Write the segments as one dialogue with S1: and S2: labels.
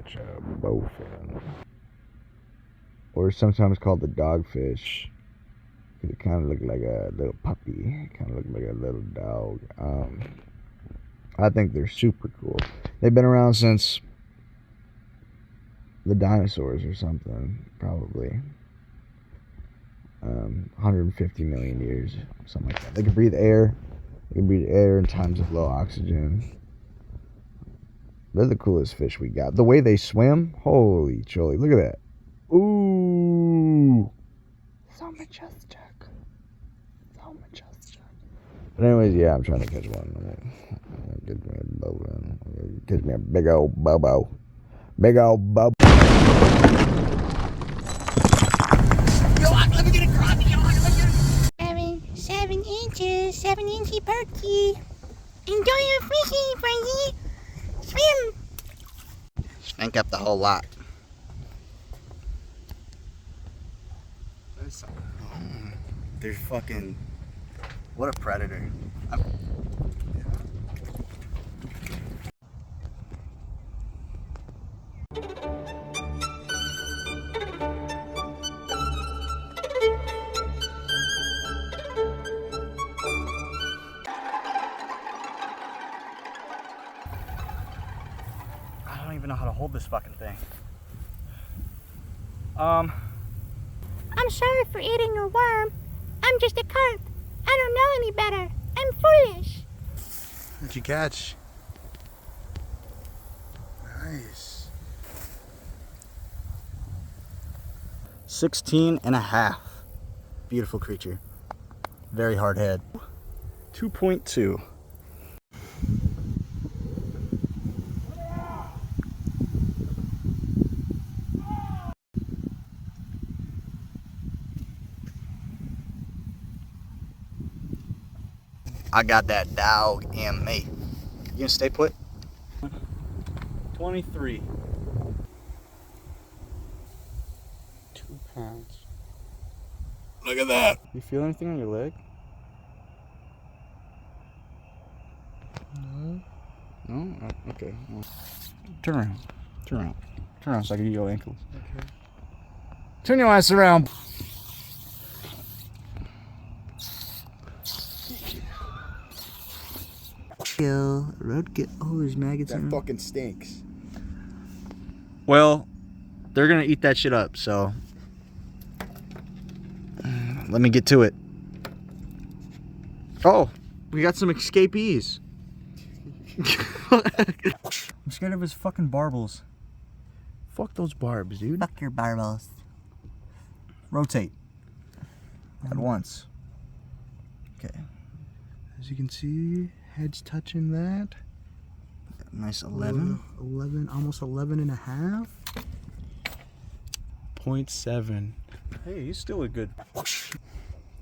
S1: Perch, bowfin, or sometimes called the dogfish. It kind of looked like a little puppy. It kind of looked like a little dog. I think they're super cool. They've been around since the dinosaurs or something, probably. 150 million years, something like that. They can breathe air. They can breathe air in times of low oxygen. They're the coolest fish we got. The way they swim, holy choly. Look at that. Ooh. So majestic. So majestic. But anyways, yeah, I'm trying to catch one. Get me a bowfin. Catch me a big old bobo. Big old bobo.
S2: Yo, let me get a crappie on. 7 inches, 7-inchy perky. Enjoy your fishing, Frankie. Swim.
S1: Spank up the whole lot. There's fucking... What a predator. I don't even know how to hold this fucking thing.
S2: I'm sorry for eating your worm. I'm just a carp. I don't know any better. I'm foolish.
S1: What'd you catch? Nice. 16.5. Beautiful creature. Very hard head. 2.2. I got that dog in me. You gonna stay put?
S3: 23. 2 pounds.
S1: Look at that.
S3: You feel anything on your leg?
S1: No.
S3: No? Oh, okay. Well, turn around. Turn around. Turn around so I can get your ankles.
S1: Okay.
S3: Turn your ass around.
S1: Roadkill. Oh, there's maggots in it. That fucking stinks. Well, they're gonna eat that shit up, so let me get to it. Oh, we got some escapees. I'm scared of his fucking barbels. Fuck those barbs, dude.
S2: Fuck your barbels.
S1: Rotate. At once. Okay. As you can see, head's touching that. Nice 11. 11, almost 11 and a half.
S3: 0.7. Hey, he's still a good.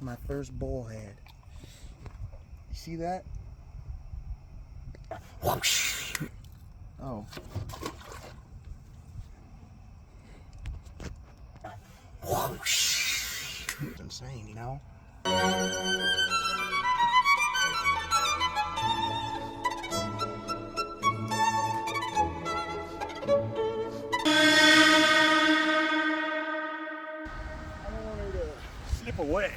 S1: My first bullhead. You see that? Oh. It's insane, you know?
S3: Slip away.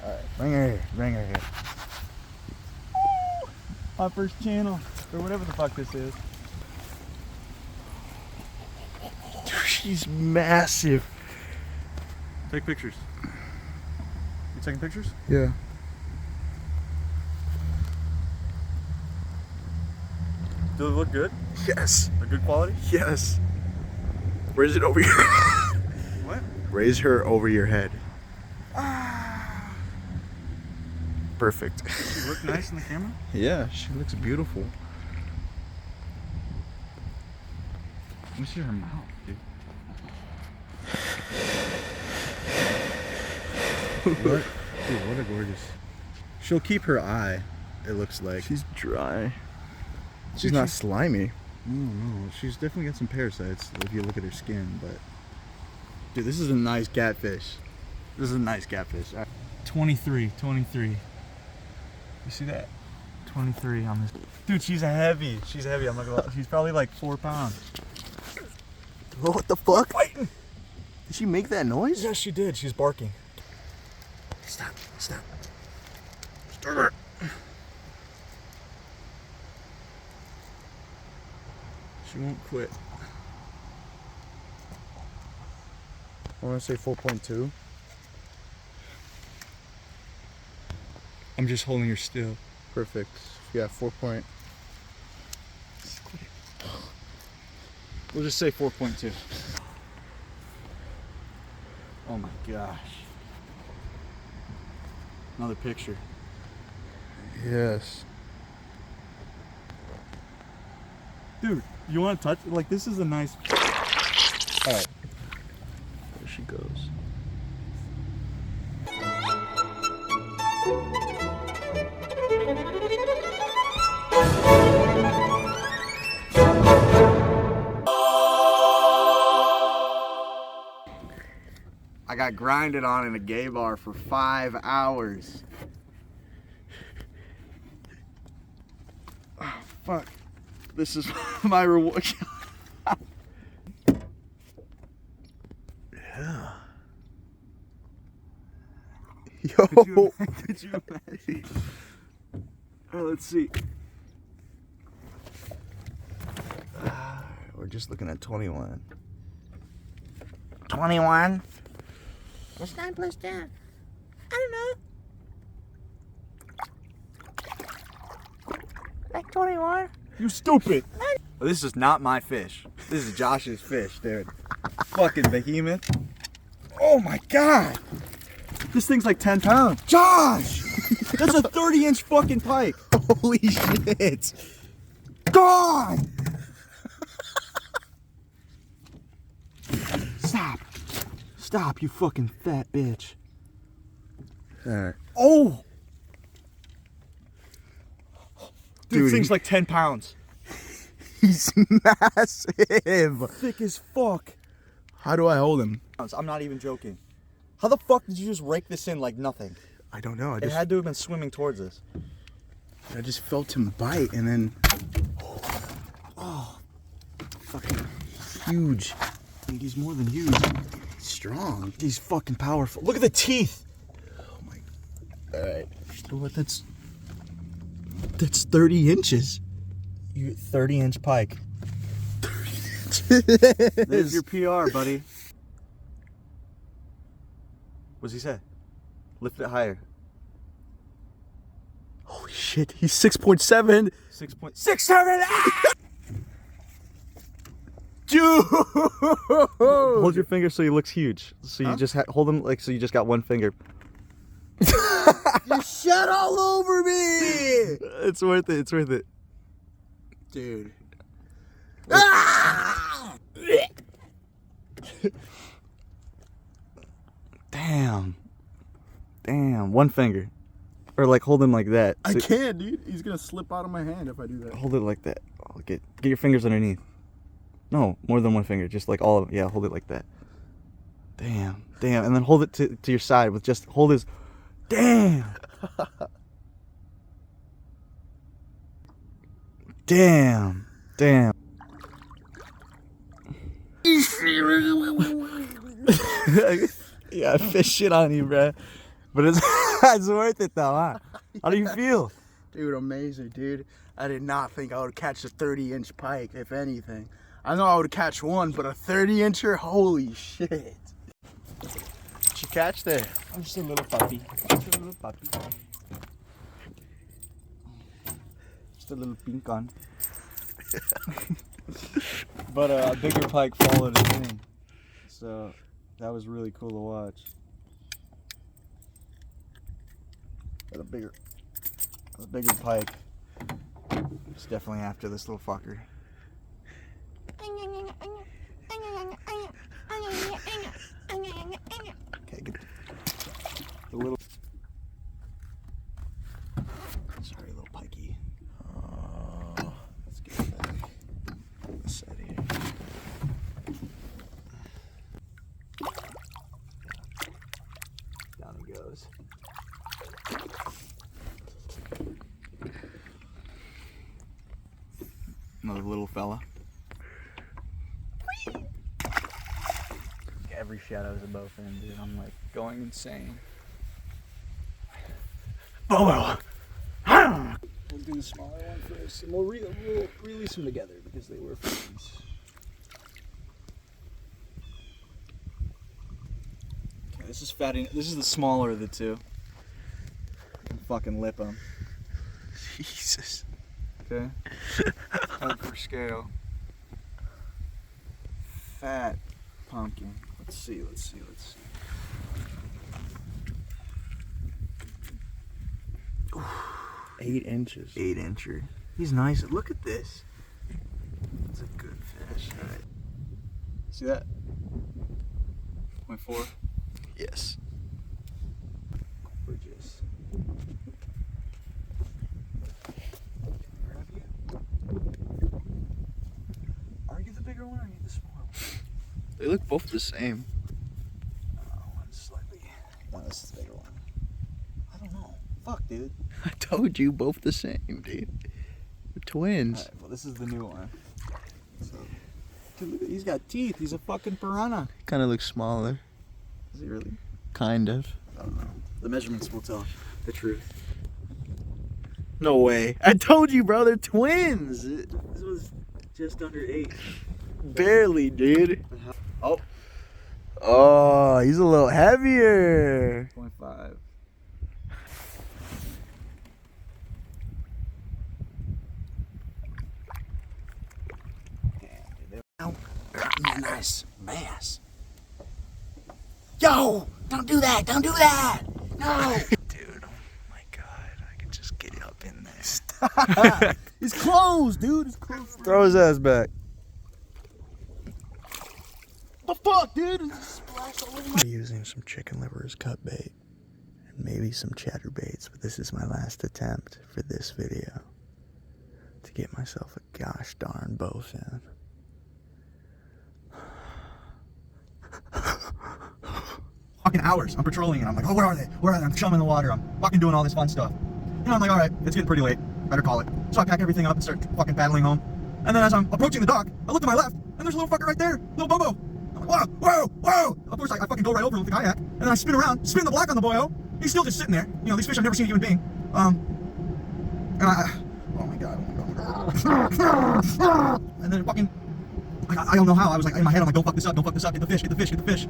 S1: Alright, bring her here. Bring her here.
S3: My first channel, or whatever the fuck this is.
S1: She's massive.
S3: Take pictures. You taking pictures?
S1: Yeah.
S3: Do they look good?
S1: Yes.
S3: They're good quality?
S1: Yes. Raise it over your head.
S3: What?
S1: Raise her over your head. Perfect.
S3: Does she look nice in the camera?
S1: Yeah, she looks beautiful.
S3: Let me see her mouth, dude.
S1: What? Dude, what a gorgeous. She'll keep her eye, it looks like. She's dry. She's not slimy.
S3: No, she's definitely got some parasites if you look at her skin, but...
S1: Dude, this is a nice catfish. This is a nice catfish.
S3: 23. You see that? 23 on this. Dude, she's heavy. She's heavy. I'm not gonna lie. She's probably like 4 pounds.
S1: Oh, what the fuck? Did she make that noise?
S3: Yes, she did. She's barking.
S1: Stop. Stop.
S3: Start her. She won't quit. I want to say 4.2. I'm just holding her still. Perfect. Yeah, 4 point. We'll just say 4.2. Oh my gosh. Another picture.
S1: Yes.
S3: Dude, you want to touch? Like, this is a nice. Alright. There she goes.
S1: I got grinded on in a gay bar for 5 hours. Oh, fuck. This is my reward. Yeah. Yo.
S3: Could you imagine? Let's see.
S1: We're just looking at 21.
S2: 21. What's 9 plus 10? I don't know. Like 21.
S3: You stupid.
S1: This is not my fish. This is Josh's fish, dude. Fucking behemoth. Oh my god.
S3: This thing's like 10 pounds.
S1: Josh!
S3: That's a 30-inch fucking pike.
S1: Holy shit. God!
S3: Stop. Stop, you fucking fat bitch.
S1: Alright.
S3: Oh! Dude,
S1: Dude,
S3: thing's like 10 pounds.
S1: He's massive.
S3: Thick as fuck.
S1: How do I hold him?
S3: I'm not even joking. How the fuck did you just rake this in like nothing?
S1: I don't know.
S3: It had to have been swimming towards us.
S1: I just felt him bite and then. Oh, fucking huge.
S3: Dude, he's more than huge.
S1: Strong.
S3: He's fucking powerful. Look at the teeth.
S1: Oh my. Alright.
S3: What? That's 30 inches. You 30-inch pike.
S1: 30 inches.
S3: There's your PR, buddy. What's he say? Lift it higher.
S1: Holy shit, he's 6.7.
S3: 6.67.
S1: Dude!
S3: Hold your finger so he looks huge. So you just hold him like so you just got one finger.
S1: You shit all over me!
S3: It's worth it. It's worth it.
S1: Dude.
S3: Damn. Damn. One finger. Or like hold him like that.
S1: I
S3: So-
S1: can't, dude. He's gonna slip out of my hand if I do that.
S3: Hold it like that. Oh, get your fingers underneath. No, more than one finger. Just like all of it. Yeah, hold it like that. Damn. Damn. And then hold it to your side with just hold his. Damn. Damn. Damn. Yeah, fish shit on you, bruh. But it's it's worth it though, huh? How do you feel?
S1: Dude, amazing, dude. I did not think I would catch a 30-inch pike, if anything. I know I would catch one, but a 30-incher? Holy shit. What'd you catch there?
S3: I'm just a little puppy. Just a little puppy. Just a little pink on. But a bigger pike followed his thing. So that was really cool to watch. But a bigger pike. It's definitely after this little fucker. Okay, good. The little. Sorry, little pikey. Let's get it back. This side here. Down he goes. another little fella. Every shadow is a bowfin, dude. I'm like going insane. Bobo!
S1: We'll do the smaller one first, and we'll release them together because they were friends.
S3: Okay, this is fatty. This is the smaller of the two. I can fucking lip them.
S1: Jesus.
S3: Okay. Time for scale. Fat pumpkin. Let's see.
S1: 8 inches.
S3: 8 incher. He's nice. Look at this. It's a good fish. All right. See that? 0.4.
S1: Yes.
S3: Gorgeous. Are you the bigger one or are you the smaller one?
S1: They look both the same.
S3: One's slightly. No, this is the bigger one. I don't know. Fuck, dude.
S1: I told you, both the same, dude. They're twins.
S3: Alright, well, this is the new one. So, dude, look at, he's got teeth. He's a fucking piranha.
S1: Kind of looks smaller.
S3: Is he really?
S1: Kind of.
S3: I don't know. The measurements will tell the truth.
S1: No way. I told you, bro. They're twins.
S3: This was just under 8.
S1: Barely, dude. Oh, he's a little heavier.
S3: 0.5.
S2: Nice bass. Yo, don't do that. Don't do that. No.
S1: Dude, oh my god. I could just get up in there.
S3: It's closed, dude. It's closed.
S1: Throw his ass back.
S3: The fuck, dude? It's splashed all over my...
S1: I'm using some chicken liver as cut bait. And maybe some chatterbaits, but this is my last attempt for this video. To get myself a gosh darn bowfin.
S3: Fucking hours. I'm patrolling and I'm like, oh, where are they? Where are they? I'm chumming the water. I'm fucking doing all this fun stuff. You know, I'm like, all right, it's getting pretty late. Better call it. So I pack everything up and start fucking paddling home. And then as I'm approaching the dock, I look to my left, and there's a little fucker right there, little Bobo. I'm like, whoa. Of course, I fucking go right over him with the kayak, and then I spin around, spin the block on the boyo. He's still just sitting there. You know, these fish I've never seen a human being. And oh my god. And then fucking, I don't know how. I was like, in my head, I'm like, don't fuck this up, get the fish.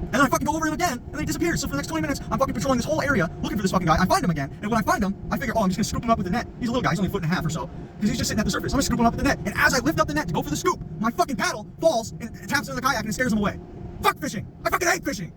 S3: And then I fucking go over him again, and then he disappears. So for the next 20 minutes, I'm fucking patrolling this whole area, looking for this fucking guy. I find him again, and when I find him, I figure, oh, I'm just gonna scoop him up with the net. He's a little guy, he's only 1.5 feet or so, because he's just sitting at the surface. I'm gonna scoop him up with the net, and as I lift up the net to go for the scoop, my fucking paddle falls and taps into the kayak and it scares him away. Fuck fishing! I fucking hate fishing!